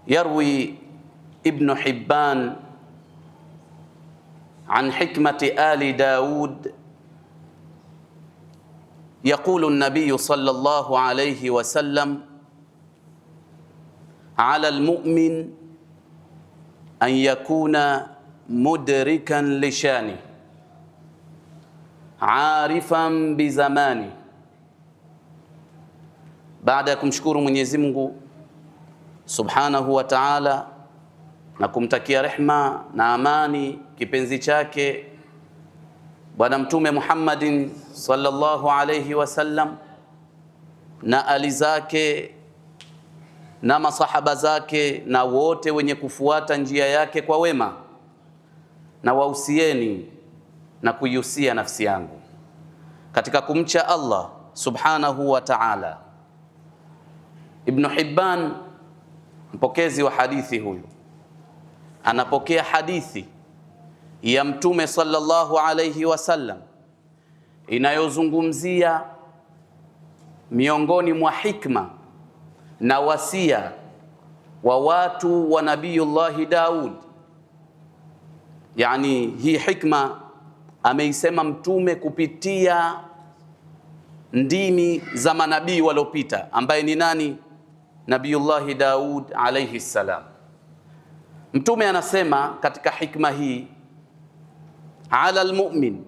يروي ابن حبان عن حكمة آل داود يقول النبي صلى الله عليه وسلم: على المؤمن أن يكون مدركا لشانه عارفا بزمانه. Baada ya kumshukuru Mwenyezi Mungu Subhanahu wa Ta'ala na kumtakia rehma na amani kipenzi chake Bwana Mtume Muhammadin sallallahu alayhi wasallam na ali zake na masahaba zake na wote wenye kufuata njia yake kwa wema, na wausieni na kuihusia nafsi yangu katika kumcha Allah Subhanahu wa Ta'ala. Ibn Hibban, mpokezi wa hadithi huyu, anapokea hadithi ya Mtume sallallahu alayhi wasallam inayozungumzia miongoni mwa hikma na wasia wa watu wa Nabiyullahi Daud. Yani hii hikma ameisema Mtume kupitia ndimi za manabii waliopita, ambaye ni nani? Nabiyullahi Daud alayhi salam. Mtume anasema katika hikma hii, ala almu'min,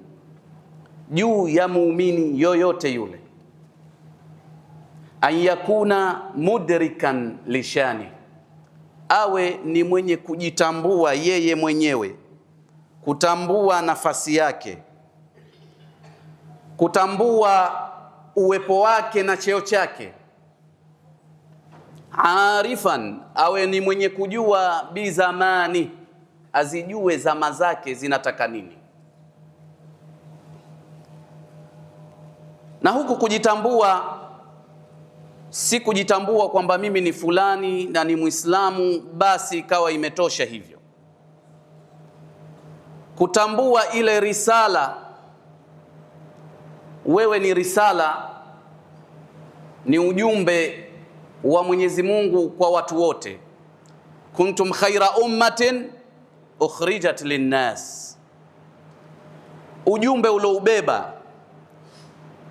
juu ya muumini yoyote yule, an yakuna mudrikan lishani, awe ni mwenye kujitambua yeye mwenyewe, kutambua nafasi yake, kutambua uwepo wake na cheo chake. Arifan, awe ni mwenye kujua bizamani, azijue zama zake zinataka nini. Na huku kujitambua si kujitambua kwamba mimi ni fulani na ni Muislamu basi ikawa imetosha hivyo. Kutambua ile risala, wewe ni risala, ni ujumbe wa Mwenyezi Mungu kwa watu wote. Kuntum khaira ummatin ukhrijat linnas, ujumbe uloubeba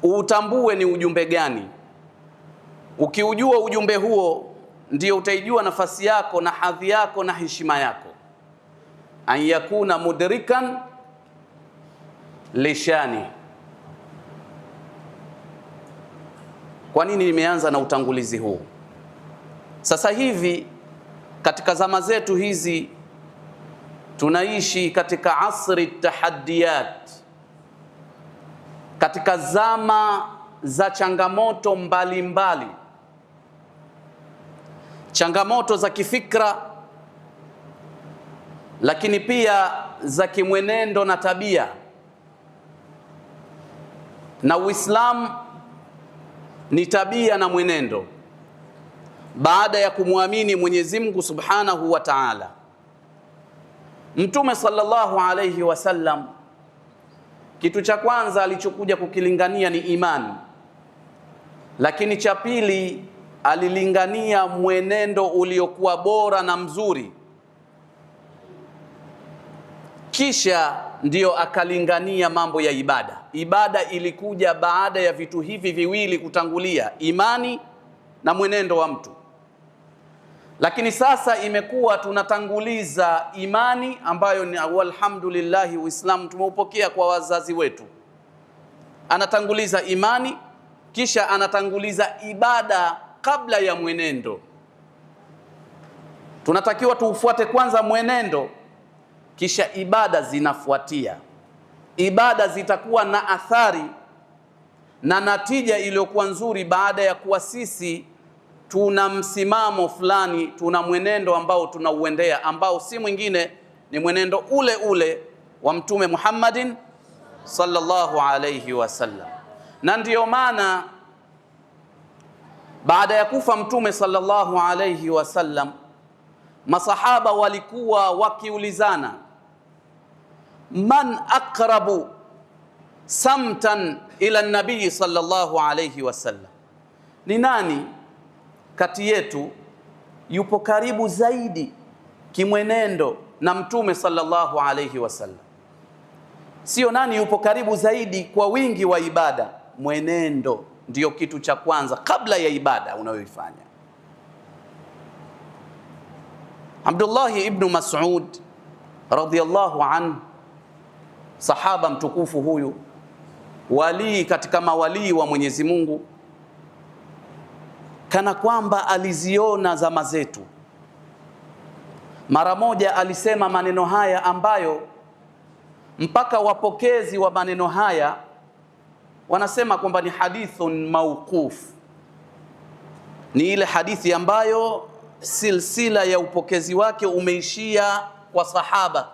utambue ni ujumbe gani. Ukiujua ujumbe huo, ndio utaijua nafasi yako na hadhi yako na heshima yako. An yakuna mudrikan lishani. Kwa nini nimeanza na utangulizi huu? Sasa hivi katika zama zetu hizi tunaishi katika asri tahaddiyat, katika zama za changamoto mbalimbali, changamoto za kifikra, lakini pia za kimwenendo na tabia. Na Uislamu ni tabia na mwenendo. Baada ya kumwamini Mwenyezi Mungu Subhanahu wa Ta'ala, Mtume sallallahu alayhi wasallam kitu cha kwanza alichokuja kukilingania ni imani, lakini cha pili alilingania mwenendo uliokuwa bora na mzuri, kisha ndiyo akalingania mambo ya ibada. Ibada ilikuja baada ya vitu hivi viwili kutangulia, imani na mwenendo wa mtu. Lakini sasa imekuwa tunatanguliza imani, ambayo ni alhamdulillah, Uislamu tumeupokea kwa wazazi wetu. Anatanguliza imani, kisha anatanguliza ibada kabla ya mwenendo. Tunatakiwa tuufuate kwanza mwenendo, kisha ibada zinafuatia. Ibada zitakuwa na athari na natija iliyokuwa nzuri baada ya kuwa sisi tuna msimamo fulani, tuna mwenendo ambao tunauendea, ambao si mwingine ni mwenendo ule ule wa Mtume Muhammadin sallallahu alayhi wasallam. Na ndiyo maana baada ya kufa Mtume sallallahu alayhi wasallam, masahaba walikuwa wakiulizana, man aqrabu samtan ila nabii sallallahu alayhi wasallam, ni nani kati yetu yupo karibu zaidi kimwenendo na Mtume sallallahu alayhi wasallam. Sio nani yupo karibu zaidi kwa wingi wa ibada, mwenendo ndiyo kitu cha kwanza kabla ya ibada unayoifanya. Abdullah ibn Mas'ud radhiyallahu anhu, sahaba mtukufu huyu, wali katika mawalii wa Mwenyezi Mungu, kana kwamba aliziona zama zetu. Mara moja alisema maneno haya ambayo mpaka wapokezi wa maneno haya wanasema kwamba ni hadithun mawquf, ni ile hadithi ambayo silsila ya upokezi wake umeishia kwa sahaba,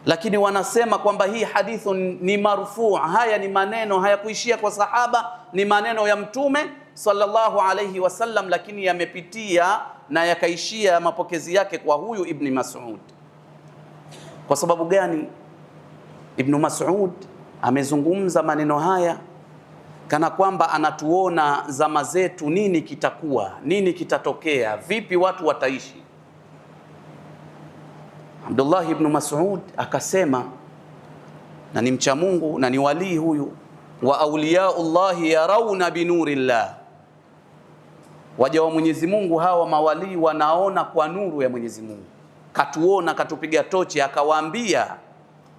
lakini wanasema kwamba hii hadithun ni marfu'. Haya ni maneno hayakuishia kwa sahaba, ni maneno ya Mtume sallallahu alayhi wasallam, lakini yamepitia na yakaishia mapokezi yake kwa huyu Ibn Mas'ud. Kwa sababu gani? Ibn Mas'ud amezungumza maneno haya kana kwamba anatuona zama zetu, nini kitakuwa, nini kitatokea, vipi watu wataishi. Abdullah ibn Mas'ud akasema, na ni mcha Mungu na ni walii huyu, wa awliyaullahi yarawna binurillah, waja wa Mwenyezi Mungu hawa mawalii wanaona kwa nuru ya Mwenyezi Mungu. Katuona, katupiga tochi, akawaambia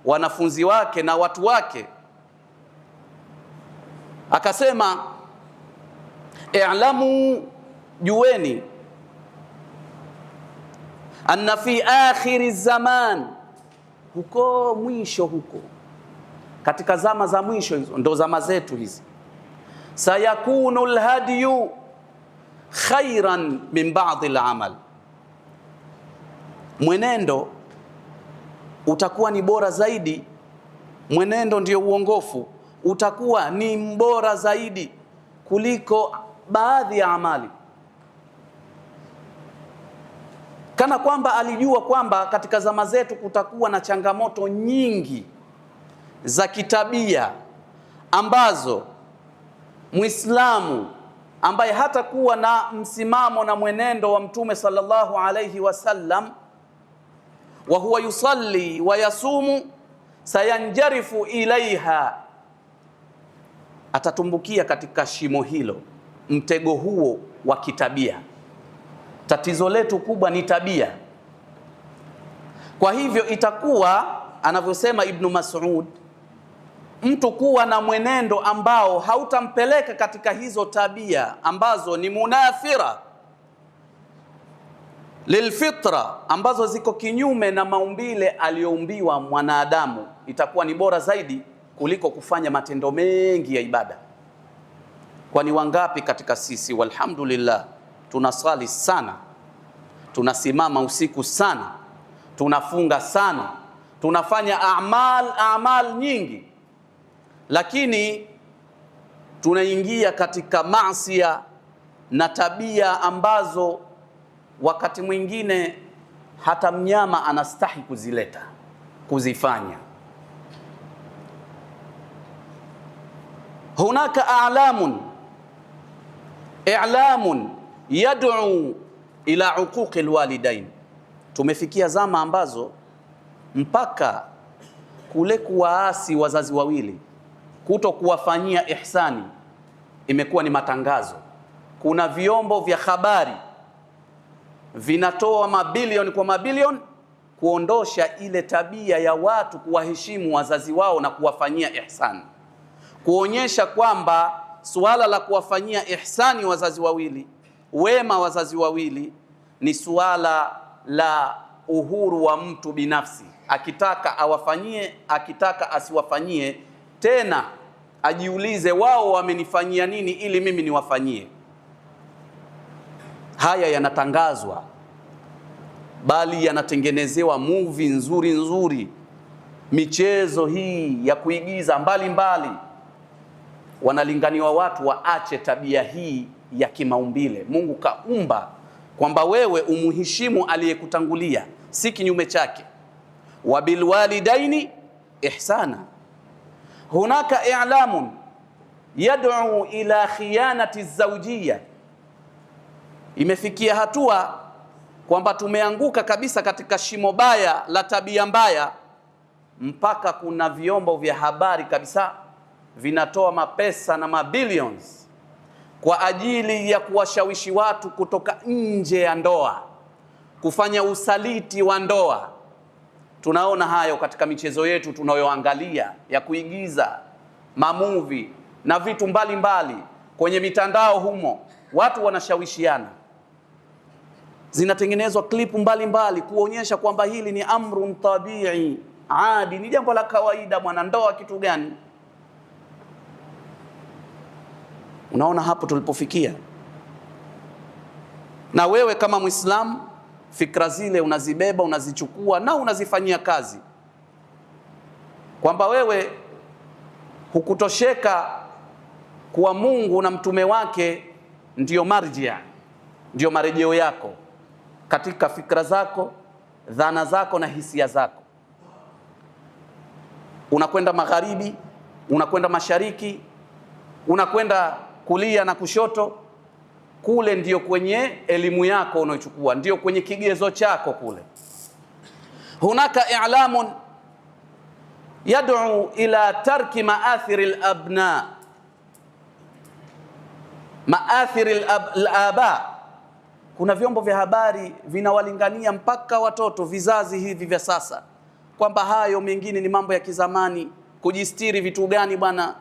wanafunzi wake na watu wake, akasema i'lamu, jueni, anna fi akhiri zaman, huko mwisho, huko katika zama za mwisho, hizo ndo zama zetu hizi, sayakunu alhadyu khairan min ba'd alamal, mwenendo utakuwa ni bora zaidi. Mwenendo ndio uongofu, utakuwa ni mbora zaidi kuliko baadhi ya amali. Kana kwamba alijua kwamba katika zama zetu kutakuwa na changamoto nyingi za kitabia ambazo Muislamu ambaye hatakuwa na msimamo na mwenendo wa Mtume sallallahu alayhi wasallam, wa huwa yusalli wa yasumu, sayanjarifu ilaiha, atatumbukia katika shimo hilo, mtego huo wa kitabia. Tatizo letu kubwa ni tabia. Kwa hivyo itakuwa anavyosema Ibn Mas'ud, mtu kuwa na mwenendo ambao hautampeleka katika hizo tabia ambazo ni munafira lilfitra, ambazo ziko kinyume na maumbile aliyoumbiwa mwanadamu, itakuwa ni bora zaidi kuliko kufanya matendo mengi ya ibada. Kwani wangapi katika sisi walhamdulillah tunasali sana, tunasimama usiku sana, tunafunga sana, tunafanya a'mal nyingi, lakini tunaingia katika maasiya na tabia ambazo wakati mwingine hata mnyama anastahi kuzifanya. Hunaka i'lamun yad'u ila uquqi alwalidain. Tumefikia zama ambazo mpaka kule kuwaasi wazazi wawili, kuto kuwafanyia ihsani, imekuwa ni matangazo. Kuna vyombo vya habari vinatoa mabilioni kwa mabilioni kuondosha ile tabia ya watu kuwaheshimu wazazi wao na kuwafanyia ihsani, kuonyesha kwamba suala la kuwafanyia ihsani wazazi wawili, wema wazazi wawili, ni suala la uhuru wa mtu binafsi. Akitaka awafanyie, akitaka asiwafanyie, tena ajiulize wao wamenifanyia nini ili mimi niwafanyie. Haya yanatangazwa, bali yanatengenezewa movie nzuri, michezo hii ya kuigiza mbalimbali. Wanalinganiwa watu waache tabia hii ya kimaumbile. Mungu kaumba kwamba wewe umuheshimu aliyekutangulia, si kinyume chake. Wa bilwalidaini ihsana. Hunaka i'lamun yad'u ila khiyanati zawjiyya. Imefikia hatua kwamba tumeanguka kabisa katika shimo baya la tabia mbaya, mpaka kuna vyombo vya habari kabisa vinatoa mapesa na mabilions kwa ajili ya kuwashawishi watu kutoka nje ya ndoa, kufanya usaliti wa ndoa. Tunaona hayo katika michezo yetu tunayoangalia ya kuigiza, mamuvi na vitu mbalimbali kwenye mitandao humo, watu wanashawishiana, zinatengenezwa klipu mbalimbali kuonyesha kwamba hili ni amrun tabii adi, ni jambo la kawaida. Mwanandoa kitu gani? Unaona hapo tulipofikia. Na wewe kama Muislamu, fikra zile unazibeba, unazichukua na unazifanyia kazi, kwamba wewe hukutosheka kuwa Mungu na mtume wake ndiyo marjia, ndiyo marejeo yako katika fikra zako, dhana zako na hisia zako. Unakwenda magharibi, unakwenda mashariki, unakwenda kulia na kushoto, kule ndiyo kwenye elimu yako unayochukua, ndiyo kwenye kigezo chako kule. Hunaka i'lamun yad'u ila tarki ma'athiri al-abna, ma'athiri al-aba. Kuna vyombo vya habari vinawalingania mpaka watoto, vizazi hivi vya sasa, kwamba hayo mengine ni mambo ya kizamani. Kujistiri vitu gani bwana?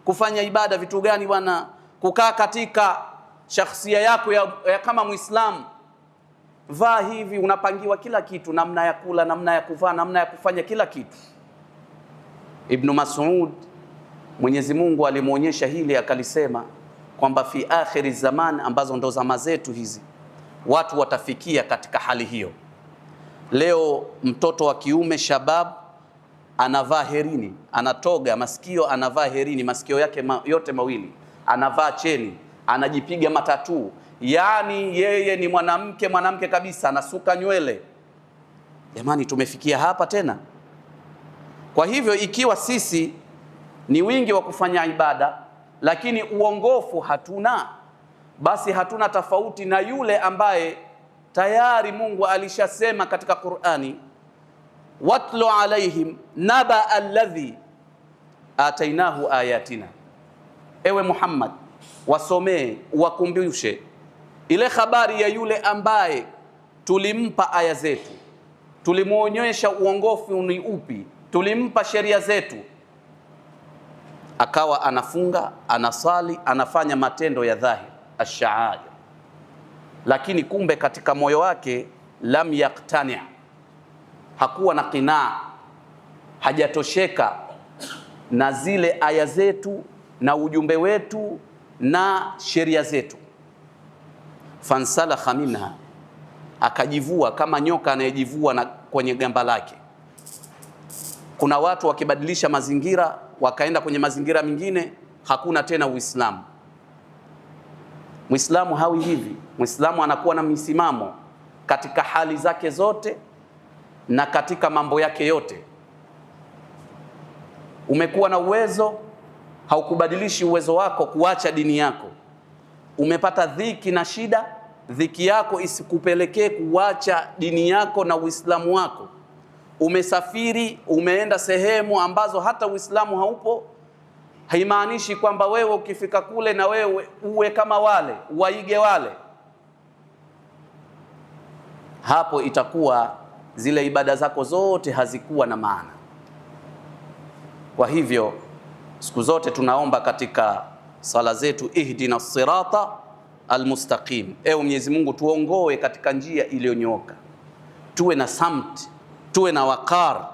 Kufanya ibada vitu gani bwana? Kukaa katika shakhsia yako ya kama Muislamu, vaa hivi, unapangiwa kila kitu, namna ya kula, namna ya kuvaa, namna ya kufanya kila kitu. Ibn Mas'ud, Mwenyezi Mungu alimuonyesha hili akalisema kwamba fi akhiri zaman, ambazo ndo zama zetu hizi, watu watafikia katika hali hiyo. Leo mtoto wa kiume shabab anavaa herini, anatoga masikio, anavaa herini masikio yake yote mawili, anavaa cheni, anajipiga matatu, yani yeye ni mwanamke kabisa, anasuka nywele. Jamani, tumefikia hapa tena? Kwa hivyo ikiwa sisi ni wingi wa kufanya ibada lakini uongofu hatuna, basi hatuna tofauti na yule ambaye tayari Mungu alishasema katika Qur'ani, watlu alaihim naba alladhi atainahu ayatina. Ewe Muhammad, wasomee, wakumbushe ile habari ya yule ambaye tulimpa aya zetu, tulimuonyesha uongofu ni upi, tulimpa sheria zetu, akawa anafunga, anasali, anafanya matendo ya dhahir ash-sha'air, lakini kumbe katika moyo wake lam yaqtani, hakuwa na qinaa, hajatosheka na zile aya zetu na ujumbe wetu na sheria zetu. Fansalakha minha, akajivua kama nyoka anayejivua na kwenye gamba lake. Kuna watu wakibadilisha mazingira wakaenda kwenye mazingira mengine, hakuna tena Uislamu. Muislamu hawi hivi. Muislamu anakuwa na misimamo katika hali zake zote na katika mambo yake yote. Umekuwa na uwezo, haukubadilishi uwezo wako kuacha dini yako. Umepata dhiki na shida, dhiki yako isikupelekee kuacha dini yako na Uislamu wako. Umesafiri, umeenda sehemu ambazo hata Uislamu haupo, haimaanishi kwamba wewe ukifika kule na wewe uwe kama wale, waige wale. Hapo itakuwa zile ibada zako zote hazikuwa na maana. Kwa hivyo siku zote tunaomba katika sala zetu, ihdina sirata almustaqim, ewe Mwenyezi Mungu tuongoe katika njia iliyonyooka. Tuwe na samt, tuwe na wakar,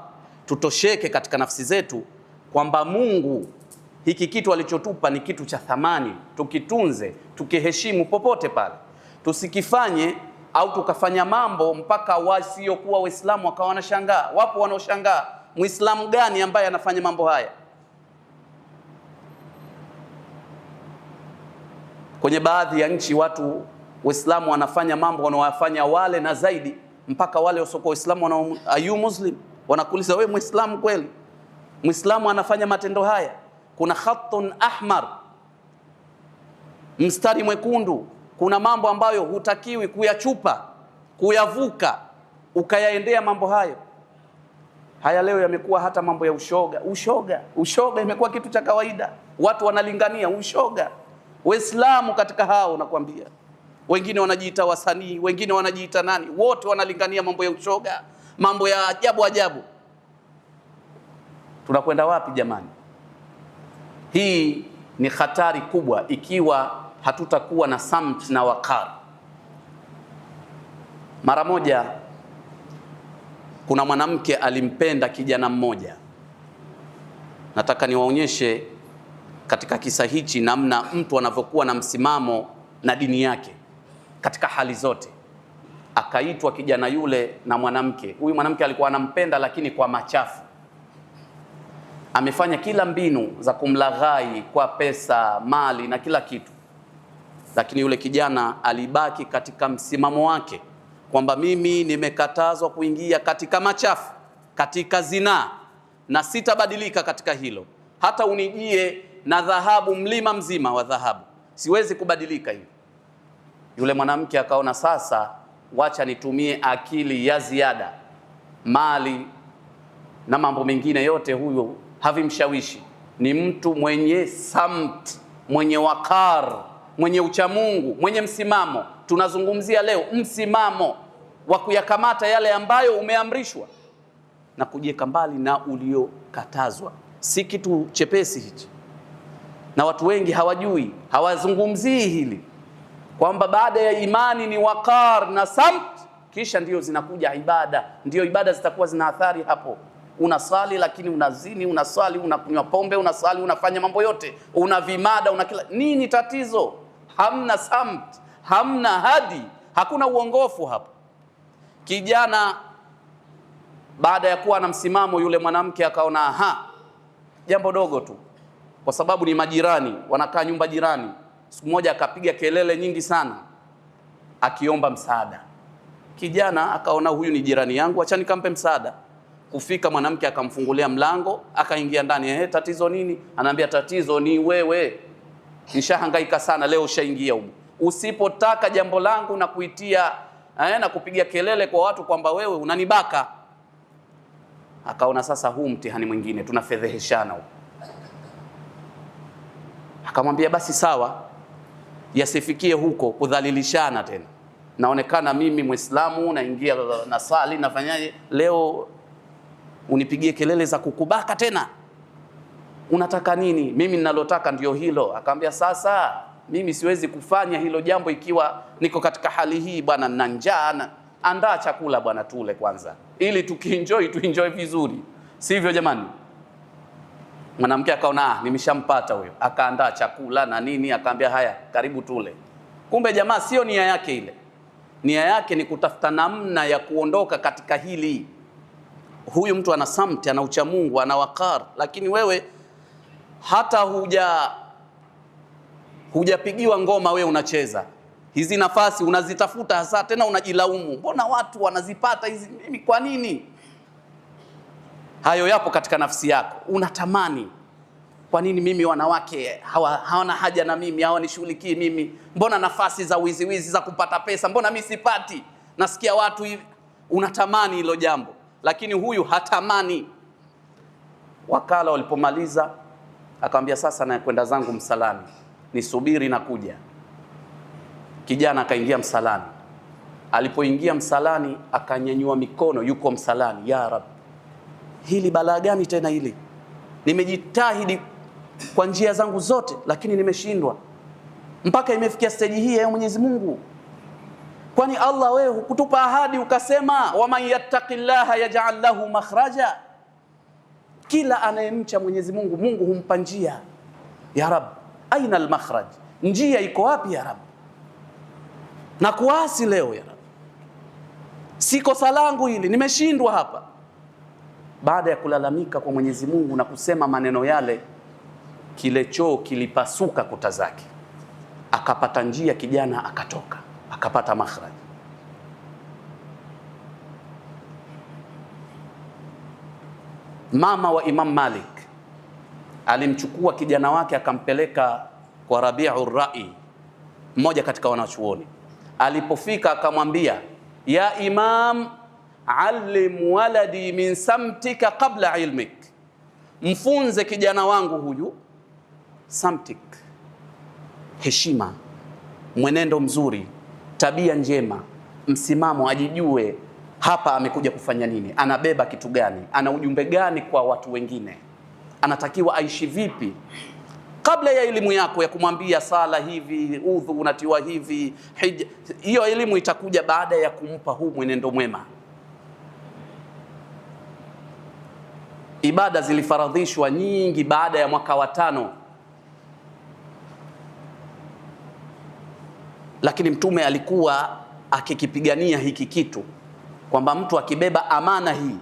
tutosheke katika nafsi zetu kwamba Mungu hiki kitu alichotupa ni kitu cha thamani, tukitunze, tukiheshimu popote pale. Tusikifanye au tukafanya mambo mpaka wasiokuwa Waislamu wakawa wanashangaa. Wapo wanaoshangaa, Muislamu gani ambaye anafanya mambo haya? Kwenye baadhi ya nchi watu Waislamu wanafanya mambo wanawafanya wale na zaidi, mpaka wale wasiokuwa Waislamu ayu muslim wanakuuliza, wewe Muislamu kweli? Muislamu anafanya matendo haya? Kuna khatun ahmar, mstari mwekundu Kuna mambo ambayo hutakiwi kuyachupa, kuyavuka, ukayaendea mambo hayo. Haya leo yamekuwa hata mambo ya ushoga imekuwa kitu cha kawaida. Watu wanalingania ushoga. Waislamu katika hao nakwambia, wengine wanajiita wasanii, wengine wanajiita nani, wote wanalingania mambo ya ushoga, mambo ya ajabu. Tunakwenda wapi jamani? Hii ni hatari kubwa ikiwa hatutakuwa na samt na wakar. Mara moja kuna mwanamke alimpenda kijana mmoja. Nataka niwaonyeshe katika kisa hichi namna mtu anavyokuwa na msimamo na dini yake katika hali zote. Akaitwa kijana yule na mwanamke. Huyu mwanamke alikuwa anampenda lakini kwa machafu. Amefanya kila mbinu za kumlaghai kwa pesa, mali na kila kitu. Lakini yule kijana alibaki katika msimamo wake kwamba mimi nimekatazwa kuingia katika machafu, katika zinaa, na sitabadilika katika hilo. Hata unijie na dhahabu, mlima mzima wa dhahabu, siwezi kubadilika hivi. Yule mwanamke akaona sasa, wacha nitumie akili ya ziada, mali na mambo mengine yote huyo havimshawishi. Ni mtu mwenye samt, mwenye wakar, mwenye uchamungu, mwenye msimamo. Tunazungumzia leo msimamo wa kuyakamata yale ambayo umeamrishwa na kujieka mbali na uliokatazwa. Si kitu chepesi hichi, na watu wengi hawajui, hawazungumzii hili kwamba baada ya imani ni wakar na samt, kisha ndio zinakuja ibada. Ndio ibada zitakuwa zina athari hapo. Unasali lakini unazini, unasali unakunywa pombe, unasali unafanya mambo yote, una vimada, una kila nini. Tatizo hamna samt, hamna hadi, hakuna uongofu hapo. Kijana baada ya kuwa na msimamo, yule mwanamke akaona jambo dogo tu, kwa sababu ni majirani, wanakaa nyumba jirani. Siku moja akapiga kelele nyingi sana akiomba msaada. Kijana akaona huyu ni jirani yangu, acha nikampe msaada. Kufika mwanamke akamfungulia mlango, akaingia ndani. Tatizo nini? Anaambia tatizo ni wewe, nishahangaika sana, leo ushaingia huko. Usipotaka jambo langu na kuitia na kupiga kelele kwa watu kwamba wewe unanibaka. Akaona sasa huu mtihani mwingine, tunafedheheshana huko. Akamwambia basi sawa, yasifikie huko kudhalilishana tena. Naonekana mimi Muislamu, naingia na sali, nafanyaje, leo unipigie kelele za kukubaka tena? Unataka nini? Mimi ninalotaka ndio hilo. Akamwambia sasa mimi siwezi kufanya hilo jambo ikiwa niko katika hali hii bwana, na njaa. Andaa chakula bwana, tule kwanza ili tuenjoy vizuri, sivyo jamani? Mwanamke akaona nimeshampata huyo, akaandaa chakula na nini, akaambia haya, karibu tule. Kumbe jamaa sio nia yake ile. Nia yake ni kutafuta namna ya kuondoka katika hili. Huyu mtu ana samti, ana ucha Mungu, ana wakar, lakini wewe hata hujapigiwa ngoma, wewe unacheza hizi nafasi, unazitafuta hasa, tena unajilaumu, mbona watu wanazipata hizi, mimi kwa nini? Hayo yapo katika nafsi yako, unatamani kwa nini mimi wanawake hawana haja na mimi, hawanishughulikii mimi, mbona nafasi za wizi za kupata pesa, mbona mimi sipati, nasikia watu hivi. Unatamani hilo jambo, lakini huyu hatamani. Wakala walipomaliza akamwambia sasa na kwenda zangu msalani, nisubiri na kuja. Kijana akaingia msalani. Alipoingia msalani akanyanyua mikono, yuko msalani, ya Rab, hili balaa gani tena hili? Nimejitahidi kwa njia zangu zote lakini nimeshindwa, mpaka imefikia stage hii ya Mwenyezi Mungu. Kwani Allah wewe hukutupa ahadi ukasema waman yattaqillaha yaj'al lahu makhraja? Kila anayemcha Mwenyezi Mungu, Mungu humpa njia. Ya Rab, aina al-makhraj? Njia iko wapi ya Rab? Na kuasi leo ya Rab, si kosa langu hili, nimeshindwa hapa. Baada ya kulalamika kwa Mwenyezi Mungu na kusema maneno yale, kile choo kilipasuka kuta zake, akapata njia, kijana akatoka, akapata makhraj. Mama wa Imam Malik alimchukua kijana wake akampeleka kwa Rabi'ur Ra'i, mmoja katika wanachuoni alipofika akamwambia, ya imam, allim waladi min samtika qabla ilmik, mfunze kijana wangu huyu samtik, heshima, mwenendo mzuri, tabia njema, msimamo, ajijue hapa amekuja kufanya nini, anabeba kitu gani, ana ujumbe gani kwa watu wengine, anatakiwa aishi vipi, kabla ya elimu yako ya kumwambia sala hivi, udhu unatiwa hivi, hija. Hiyo elimu itakuja baada ya kumpa huu mwenendo mwema. Ibada zilifaradhishwa nyingi baada ya mwaka wa 5, lakini Mtume alikuwa akikipigania hiki kitu, kwamba mtu akibeba amana hii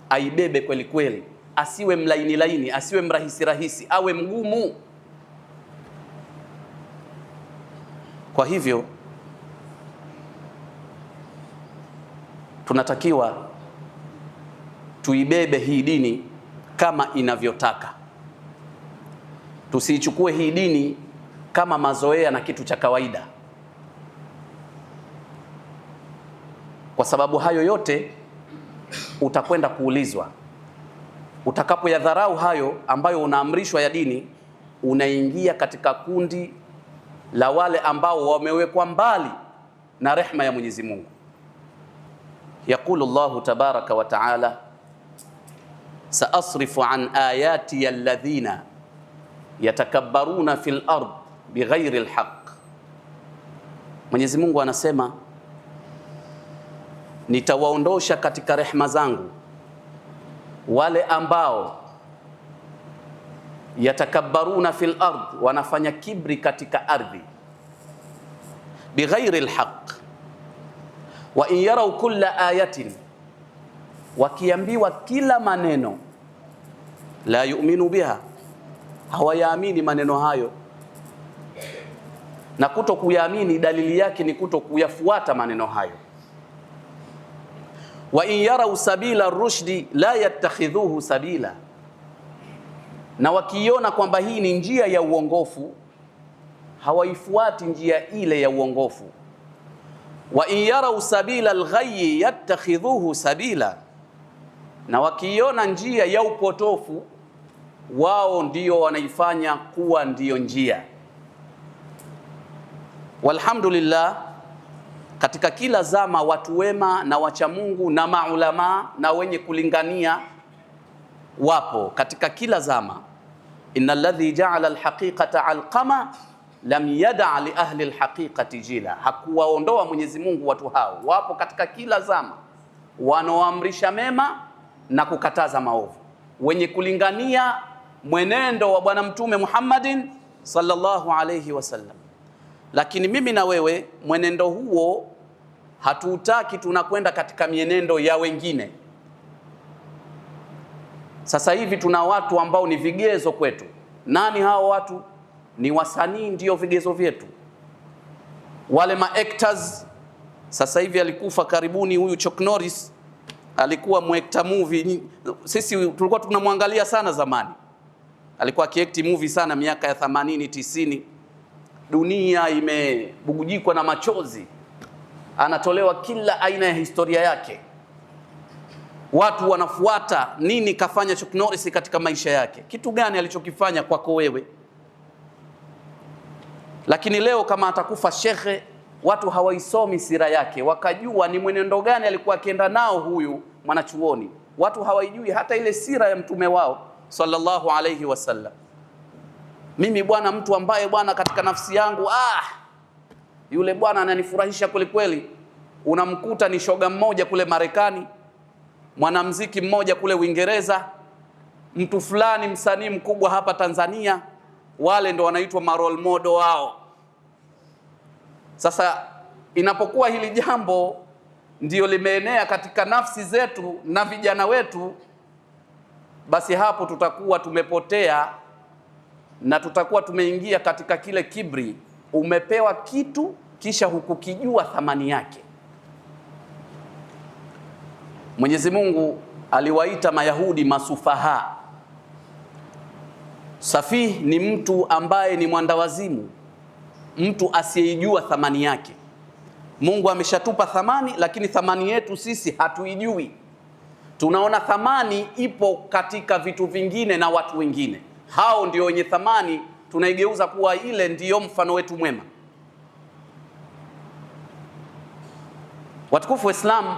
aibebe kweli kweli, asiwe mlaini laini, asiwe mrahisi rahisi, awe mgumu. Kwa hivyo tunatakiwa tuibebe hii dini kama inavyotaka. Tusiichukue hii dini kama mazoea na kitu cha kawaida, kwa sababu hayo yote utakwenda kuulizwa. Utakapoyadharau hayo ambayo unaamrishwa ya dini, unaingia katika kundi la wale ambao wamewekwa mbali na rehma ya Mwenyezi Mungu. Yaqulu Allahu tabaraka wa taala, saasrifu an ayati alladhina yatakabbaruna fil ard bighairi alhaq. Mwenyezi Mungu anasema, nitawaondosha katika rehma zangu wale ambao yatakabbaruna fil ard, wanafanya kibri katika ardhi, bighairi alhaq, wa in yarau kulla ayatin, wakiambiwa kila maneno, la yu'minu biha, hawayaamini maneno hayo. Na kuto kuyaamini dalili yake ni kuto kuyafuata maneno hayo. Wa in yarau sabila rushdi la yattakhidhuhu sabila, na wakiona kwamba hii ni njia ya uongofu, hawaifuati njia ile ya uongofu. Wa in yarau sabila alghayyi yattakhidhuhu sabila, na wakiona njia ya upotofu, wao ndio wanaifanya kuwa ndiyo njia. Walhamdulillah, katika kila zama watu wema na wacha Mungu na maulama na wenye kulingania wapo katika kila zama. Innal ladhi ja'ala alhaqiqata alqama lam yad'a li ahli alhaqiqati jila, hakuwaondoa Mwenyezi Mungu watu hao. Wapo katika kila zama wanaoamrisha mema na kukataza maovu, wenye kulingania mwenendo wa Bwana Mtume Muhammadin sallallahu alayhi wasallam. Lakini mimi na wewe mwenendo huo hatuutaki, tunakwenda katika mienendo ya wengine. Sasa hivi tuna watu ambao ni vigezo kwetu. Nani hao watu? Ni wasanii, ndio vigezo vyetu. Wale ma-actors, sasa hivi alikufa karibuni huyu Chuck Norris, alikuwa muekta movie. Sisi tulikuwa tunamwangalia sana zamani, alikuwa akiekti movie sana miaka ya 80 90. Dunia imebugujikwa na machozi, anatolewa kila aina ya historia yake. Watu wanafuata nini kafanya Chuck Norris katika maisha yake, kitu gani alichokifanya kwako wewe. Lakini leo kama atakufa shekhe, watu hawaisomi sira yake wakajua ni mwenendo gani alikuwa akienda nao huyu mwanachuoni. Watu hawaijui hata ile sira ya mtume wao sallallahu alayhi wasallam. Mimi bwana, mtu ambaye bwana katika nafsi yangu yule bwana ananifurahisha kweli kweli, unamkuta ni shoga mmoja kule Marekani, mwanamuziki mmoja kule Uingereza, mtu fulani msanii mkubwa hapa Tanzania. Wale ndo wanaitwa ma role model wao. Sasa inapokuwa hili jambo ndio limeenea katika nafsi zetu na vijana wetu, basi hapo tutakuwa tumepotea na tutakuwa tumeingia katika kile kibri. Umepewa kitu kisha hukukijua thamani yake. Mwenyezi Mungu aliwaita Mayahudi masufaha. Safih ni mtu ambaye ni mwandawazimu, mtu asiyeijua thamani yake. Mungu ameshatupa thamani, lakini thamani yetu sisi hatuijui. Tunaona thamani ipo katika vitu vingine na watu wengine, hao ndio wenye thamani, tunaigeuza kuwa ile ndiyo mfano wetu mwema. Watukufu wa Islam,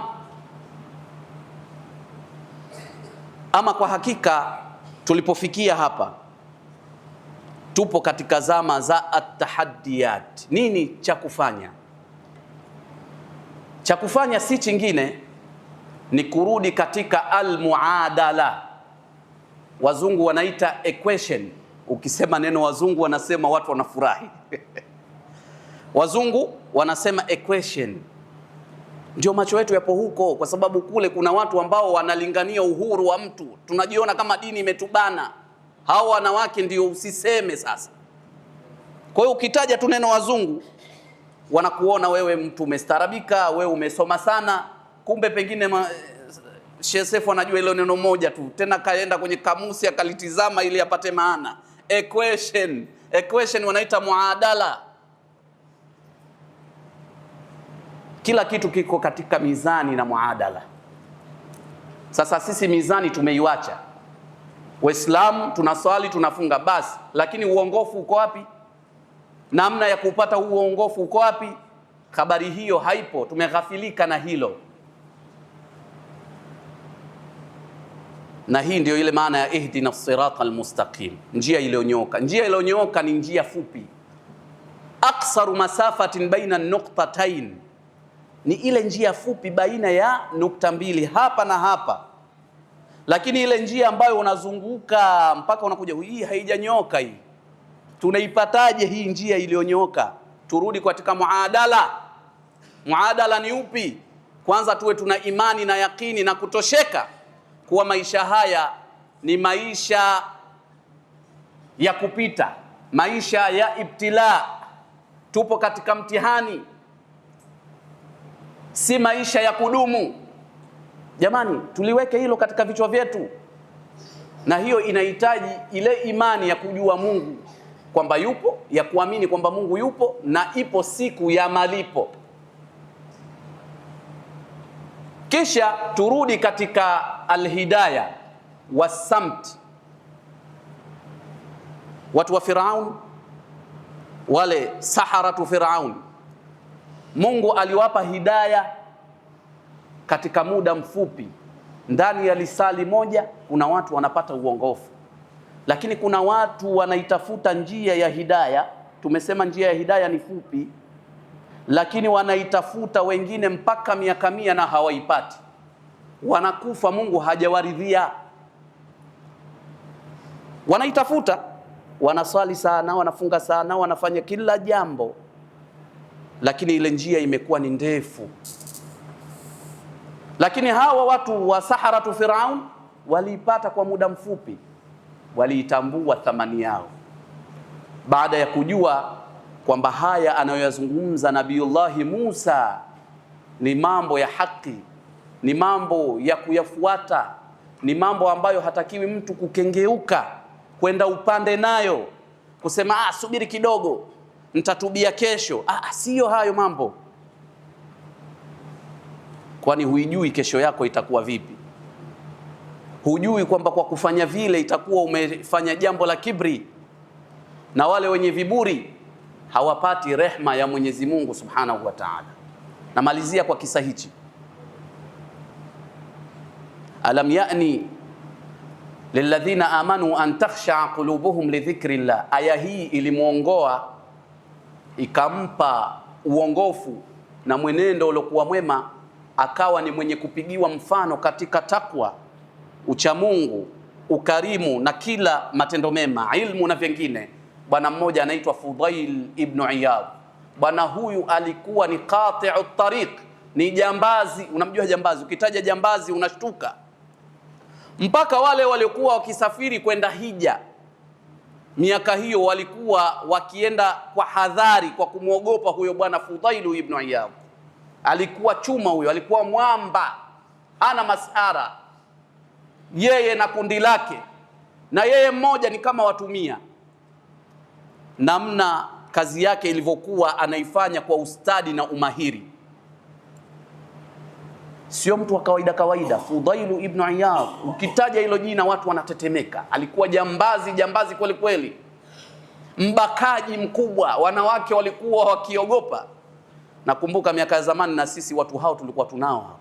ama kwa hakika tulipofikia hapa, tupo katika zama za at-tahaddiyat. Nini cha kufanya? Cha kufanya si chingine, ni kurudi katika al-muadala. Wazungu wanaita equation. Ukisema neno wazungu wanasema watu wanafurahi. Wazungu wanasema equation. Ndio macho yetu yapo huko, kwa sababu kule kuna watu ambao wanalingania uhuru wa mtu. Tunajiona kama dini imetubana. Hao wanawake ndio usiseme sasa. Kwa hiyo ukitaja tu neno wazungu, wanakuona wewe mtu umestarabika, wewe umesoma sana. Kumbe pengine Sheikh Sefu anajua ile neno moja tu, tena kaenda kwenye kamusi akalitizama ili apate maana. Equation wanaita muadala. Kila kitu kiko katika mizani na muadala. Sasa sisi mizani tumeiacha. Waislamu tunaswali, tunafunga basi, lakini uongofu uko wapi? Namna ya kupata uongofu uko wapi? Habari hiyo haipo, tumeghafilika na hilo. Na hii ndio ile maana ya ihdina sirata almustaqim, njia iliyonyooka. Njia iliyonyooka ni njia fupi. Aksaru masafatin baina nuqtatain, ni ile njia fupi baina ya nukta mbili, hapa na hapa. Lakini ile njia ambayo unazunguka mpaka unakuja, hii haijanyoka hii. Tunaipataje hii njia iliyonyooka? Turudi katika muadala. Muadala ni upi? Kwanza tuwe tuna imani na yakini na kutosheka kuwa maisha haya ni maisha ya kupita, maisha ya ibtila. Tupo katika mtihani, si maisha ya kudumu. Jamani, tuliweke hilo katika vichwa vyetu. Na hiyo inahitaji ile imani ya kujua Mungu kwamba yupo, ya kuamini kwamba Mungu yupo na ipo siku ya malipo. Kisha turudi katika alhidayah wasamt. Watu wa Firaun, wale saharatu Firaun, Mungu aliwapa hidayah katika muda mfupi. Ndani ya lisali moja kuna watu wanapata uongofu, lakini kuna watu wanaitafuta njia ya hidayah. Tumesema njia ya hidayah ni fupi, lakini wanaitafuta wengine mpaka miaka 100 na hawaipati. Wanakufa, Mungu hajawaridhia. Wanaitafuta, wanaswali sana, wanafunga sana, wanafanya kila jambo, lakini ile njia imekuwa ni ndefu. Lakini hawa watu wa saharatu Firaun waliipata kwa muda mfupi, waliitambua thamani yao baada ya kujua kwamba haya anayoyazungumza Nabiullahi Musa ni mambo ya haki, ni mambo ya kuyafuata, ni mambo ambayo hatakiwi mtu kukengeuka kwenda upande nayo, kusema subiri kidogo nitatubia kesho. Sio hayo mambo, kwani huijui kesho yako itakuwa vipi. Hujui kwamba kwa kufanya vile itakuwa umefanya jambo la kibri, na wale wenye viburi hawapati rehma ya Mwenyezi Mungu Subhanahu wa Ta'ala. Namalizia kwa kisa hichi. Alam ya'ni lilladhina amanu an takhsha qulubuhum li dhikrillah. Aya hii ilimuongoa, ikampa uongofu na mwenendo uliokuwa mwema, akawa ni mwenye kupigiwa mfano katika takwa, uchamungu, ukarimu na kila matendo mema, ilmu na vingine. Bwana mmoja anaitwa Fudail ibn Iyad. Bwana huyu alikuwa ni qati'u tariq, ni jambazi. Unamjua jambazi? Ukitaja jambazi unashtuka. Mpaka wale waliokuwa wakisafiri kwenda hija miaka hiyo walikuwa wakienda kwa hadhari, kwa kumwogopa huyo bwana Fudail ibn Iyad. Alikuwa chuma huyo, alikuwa mwamba, ana masara, yeye na kundi lake, na yeye mmoja ni kama watu 100. Namna kazi yake ilivyokuwa anaifanya kwa ustadi na umahiri. Sio mtu wa kawaida kawaida. Fudailu ibn Iyadh, ukitaja hilo jina watu wanatetemeka. Alikuwa jambazi kweli kweli, mbakaji mkubwa, wanawake walikuwa wakiogopa. Nakumbuka miaka ya zamani, na sisi watu hao tulikuwa tunao hapo.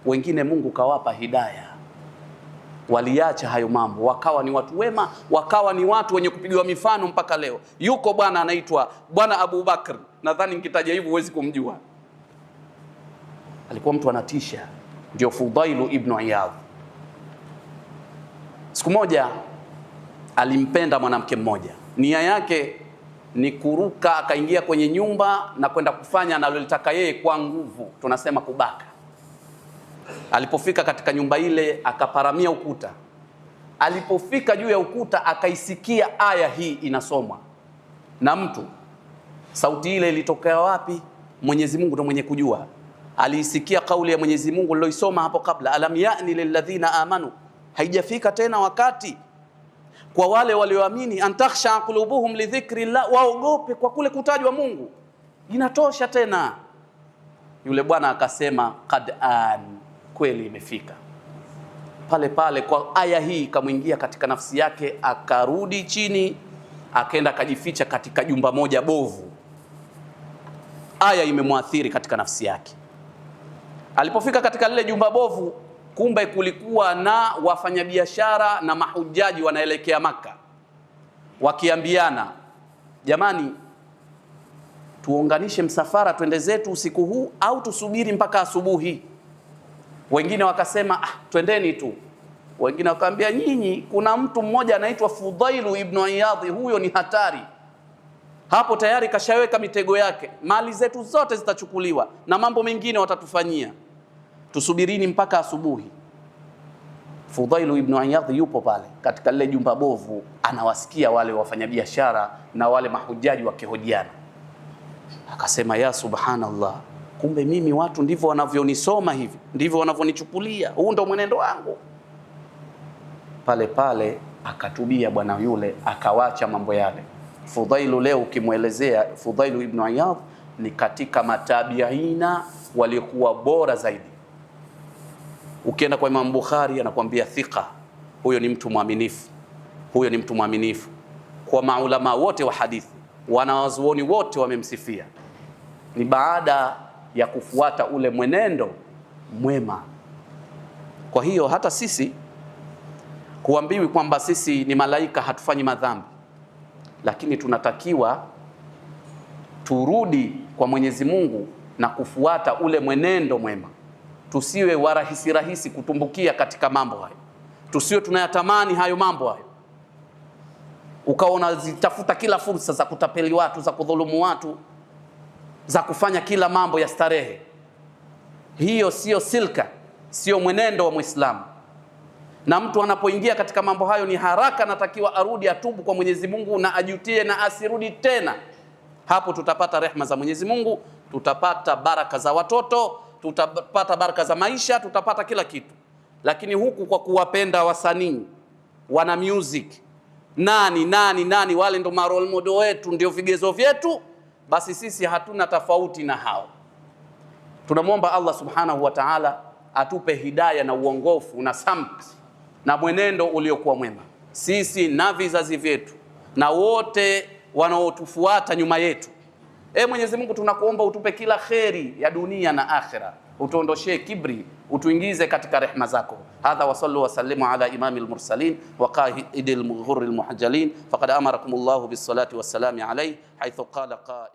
Wengine Mungu kawapa hidayah, waliacha hayo mambo, wakawa ni watu wema, wakawa ni watu wenye kupigiwa mifano mpaka leo. Yuko bwana anaitwa Bwana Abu Bakr, nadhani nikitaja hivyo huwezi kumjua. Alikuwa mtu anatisha, ndio Fudailu ibn Iyadh. Siku moja alimpenda mwanamke mmoja, nia yake ni kuruka akaingia kwenye nyumba na kwenda kufanya analolitaka yeye kwa nguvu, tunasema kubaka. Alipofika katika nyumba ile akaparamia ukuta. Alipofika juu ya ukuta akaisikia aya hii inasomwa na mtu. Sauti ile ilitokea wapi? Mwenyezi Mungu ndo mwenye kujua. Aliisikia kauli ya Mwenyezi Mungu aliyoisoma hapo kabla, alam ya'ni lilladhina amanu, haijafika tena wakati kwa wale walioamini, antakhsha qulubuhum lidhikrillah, waogope kwa kule kutajwa Mungu. Inatosha tena. Yule bwana akasema qad an, kweli imefika. Pale pale kwa aya hii kamwingia katika nafsi yake, akarudi chini, akaenda akajificha katika jumba moja bovu. Aya imemwathiri katika nafsi yake. Alipofika katika lile jumba bovu, kumbe kulikuwa na wafanyabiashara na mahujaji wanaelekea Maka, wakiambiana, jamani, tuunganishe msafara twende zetu usiku huu au tusubiri mpaka asubuhi? Wengine wakasema twendeni tu. Wengine wakaambia, nyinyi, kuna mtu mmoja anaitwa Fudailu ibn Iyadh, huyo ni hatari. Hapo tayari kashaweka mitego yake, mali zetu zote zitachukuliwa na mambo mengine watatufanyia, tusubirini mpaka asubuhi. Fudailu ibn Iyadh yupo pale katika lile jumba bovu, anawasikia wale wafanyabiashara na wale mahujaji wakihojiana. Akasema, ya subhanallah, kumbe mimi watu ndivyo wanavyonisoma hivi, ndivyo wanavyonichukulia, huu ndo mwenendo wangu. Pale pale akatubia bwana yule, akawacha mambo yale. Fudailu leo ukimwelezea Fudailu ibn Iyadh ni katika matabiina waliokuwa bora zaidi. Ukienda kwa Imam Bukhari anakuambia thika, huyo ni mtu mwaminifu, huyo ni mtu mwaminifu. Kwa maulama wote wa hadithi, wanawazuoni wote wamemsifia. Ni baada ya kufuata ule mwenendo mwema. Kwa hiyo hata sisi kuambiwi kwamba sisi ni malaika hatufanyi madhambi, lakini tunatakiwa turudi kwa Mwenyezi Mungu na kufuata ule mwenendo mwema. Tusiwe warahisi rahisi kutumbukia katika mambo hayo, tusiwe tunayatamani hayo mambo hayo, ukaona zitafuta kila fursa za kutapeli watu, za kudhulumu watu, za kufanya kila mambo ya starehe. Hiyo sio silka, sio mwenendo wa Muislamu. Na mtu anapoingia katika mambo hayo ni haraka natakiwa arudi, atubu kwa Mwenyezi Mungu na ajutie na asirudi tena. Hapo tutapata rehma za Mwenyezi Mungu, tutapata baraka za watoto, tutapata baraka za maisha, tutapata kila kitu. Lakini huku kwa kuwapenda wasanii, wana music, nani wale ndo role model wetu, ndio vigezo vyetu, basi sisi hatuna tofauti na hao. Tunamwomba Allah subhanahu wa ta'ala atupe hidayah na uongofu na samti na mwenendo uliokuwa mwema, sisi na vizazi vyetu na wote wanaotufuata nyuma yetu. Mwenyezi Mungu tunakuomba utupe kila kheri ya dunia na akhira, utuondoshee kibri, utuingize katika rehma zako. Hadha wa sallu wa sallimu ala imamil mursalin wa qaidil ghurril muhajjalin faqad amarakumullahu bis salati was salami alayhi haythu qala qa'ila